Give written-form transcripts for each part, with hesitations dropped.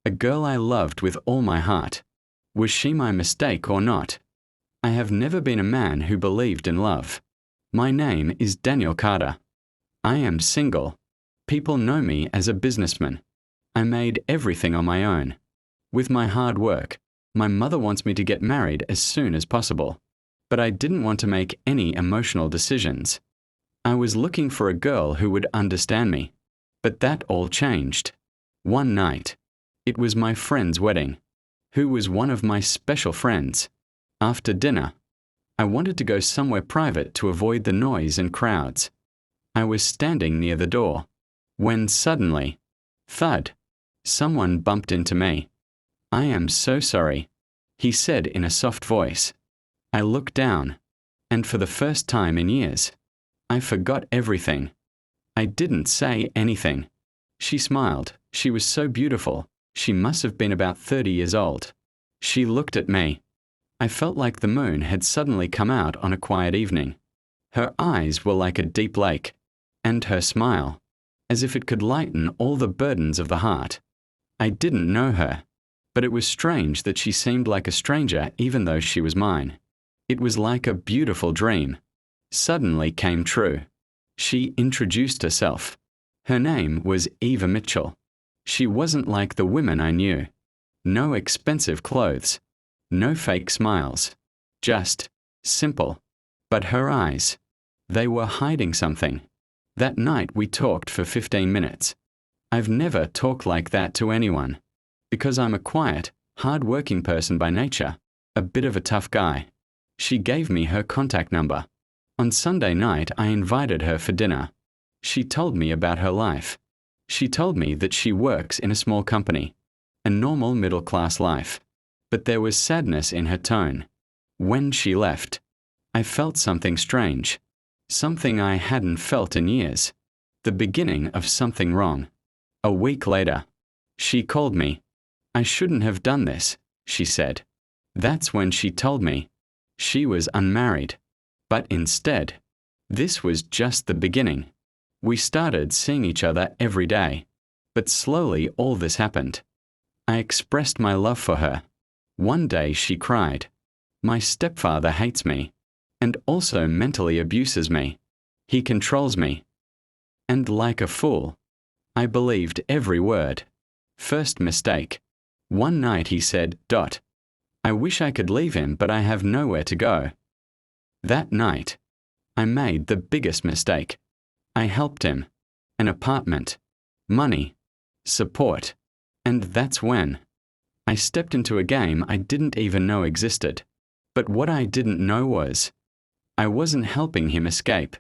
A girl I loved with all my heart. Was she my mistake or not? I have never been a man who believed in love. My name is Daniel Carter. I am single. People know me as a businessman. I made everything on my own. With my hard work, my mother wants me to get married as soon as possible. But I didn't want to make any emotional decisions. I was looking for a girl who would understand me. But that all changed. One night. It was my friend's wedding. Who was one of my special friends. After dinner, I wanted to go somewhere private to avoid the noise and crowds. I was standing near the door, when suddenly, thud, someone bumped into me. "I am so sorry," he said in a soft voice. I looked down, and for the first time in years, I forgot everything. I didn't say anything. She smiled. She was so beautiful. She must have been about 30 years old. She looked at me. I felt like the moon had suddenly come out on a quiet evening. Her eyes were like a deep lake, and her smile, as if it could lighten all the burdens of the heart. I didn't know her, but it was strange that she seemed like a stranger even though she was mine. It was like a beautiful dream. Suddenly came true. She introduced herself. Her name was Eva Mitchell. She wasn't like the women I knew. No expensive clothes. No fake smiles. Just simple. But her eyes, they were hiding something. That night we talked for 15 minutes. I've never talked like that to anyone. Because I'm a quiet, hard-working person by nature, a bit of a tough guy. She gave me her contact number. On Sunday night I invited her for dinner. She told me about her life. She told me that she works in a small company, a normal middle-class life. But there was sadness in her tone. When she left, I felt something strange, something I hadn't felt in years, the beginning of something wrong. A week later, she called me. "I shouldn't have done this," she said. That's when she told me she was unmarried. But instead, this was just the beginning. We started seeing each other every day. But slowly all this happened. I expressed my love for her. One day she cried, "My stepfather hates me, and also mentally abuses me. He controls me." And like a fool, I believed every word. First mistake. One night he said, "I wish I could leave him, but I have nowhere to go." That night, I made the biggest mistake. I helped him. An apartment, money, support, and that's when I stepped into a game I didn't even know existed. But what I didn't know was, I wasn't helping him escape.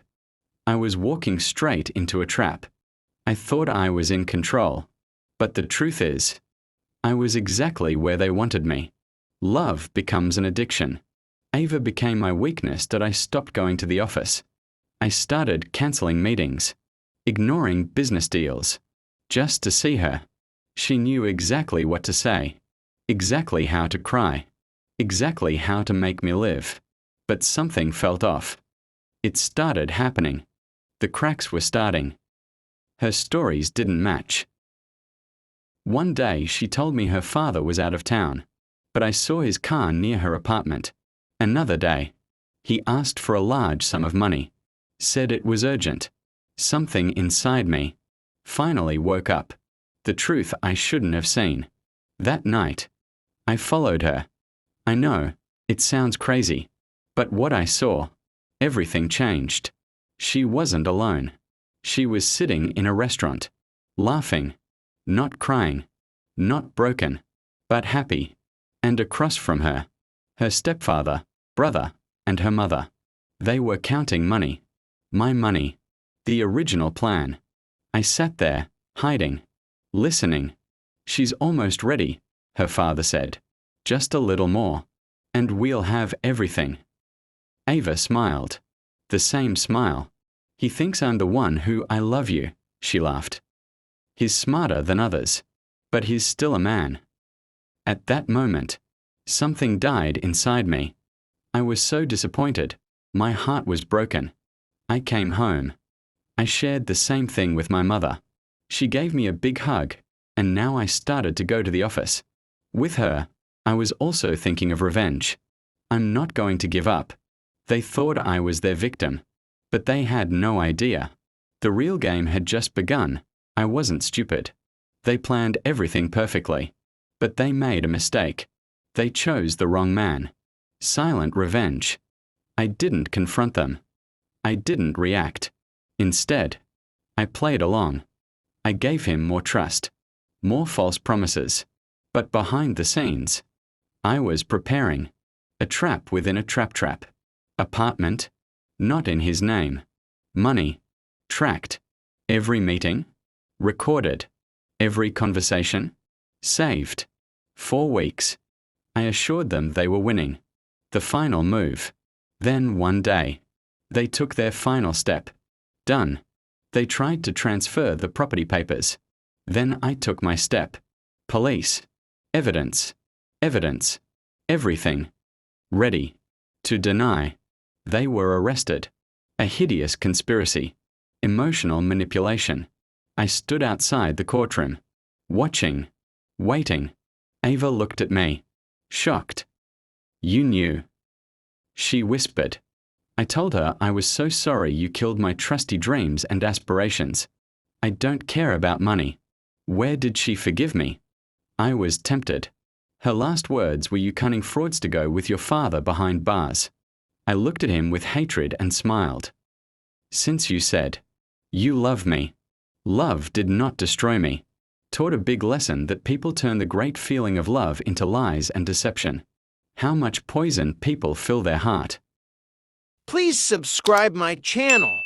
I was walking straight into a trap. I thought I was in control. But the truth is, I was exactly where they wanted me. Love becomes an addiction. Ava became my weakness that I stopped going to the office. I started canceling meetings, ignoring business deals, just to see her. She knew exactly what to say, exactly how to cry, exactly how to make me live. But something felt off. It started happening. The cracks were starting. Her stories didn't match. One day she told me her father was out of town, but I saw his car near her apartment. Another day, he asked for a large sum of money, said it was urgent. Something inside me finally woke up. The truth I shouldn't have seen. That night, I followed her. I know, it sounds crazy, but what I saw, everything changed. She wasn't alone. She was sitting in a restaurant, laughing, not crying, not broken, but happy. And across from her, her stepfather, brother, and her mother. They were counting money. My money. The original plan. I sat there, hiding, listening. "She's almost ready," her father said. "Just a little more, and we'll have everything." Ava smiled. The same smile. "He thinks I'm the one who I love you," she laughed. "He's smarter than others, but he's still a man." At that moment, something died inside me. I was so disappointed. My heart was broken. I came home. I shared the same thing with my mother. She gave me a big hug and now I started to go to the office. With her, I was also thinking of revenge. I'm not going to give up. They thought I was their victim, but they had no idea. The real game had just begun. I wasn't stupid. They planned everything perfectly, but they made a mistake. They chose the wrong man. Silent revenge. I didn't confront them. I didn't react. Instead, I played along. I gave him more trust, more false promises. But behind the scenes, I was preparing a trap within a trap. Apartment, not in his name. Money, tracked. Every meeting, recorded. Every conversation, saved. 4 weeks. I assured them they were winning. The final move. Then one day, they took their final step. Done. They tried to transfer the property papers. Then I took my step. Police. Evidence. Evidence. Everything. Ready. To deny. They were arrested. A hideous conspiracy. Emotional manipulation. I stood outside the courtroom. Watching. Waiting. Ava looked at me. Shocked. You knew. She whispered. I told her I was so sorry you killed my trusty dreams and aspirations. I don't care about money. Where did she forgive me? I was tempted. Her last words were, you cunning fraudster, go with your father behind bars. I looked at him with hatred and smiled. Since you said, you love me. Love did not destroy me. Taught a big lesson that people turn the great feeling of love into lies and deception. How much poison people fill their heart. Please subscribe my channel.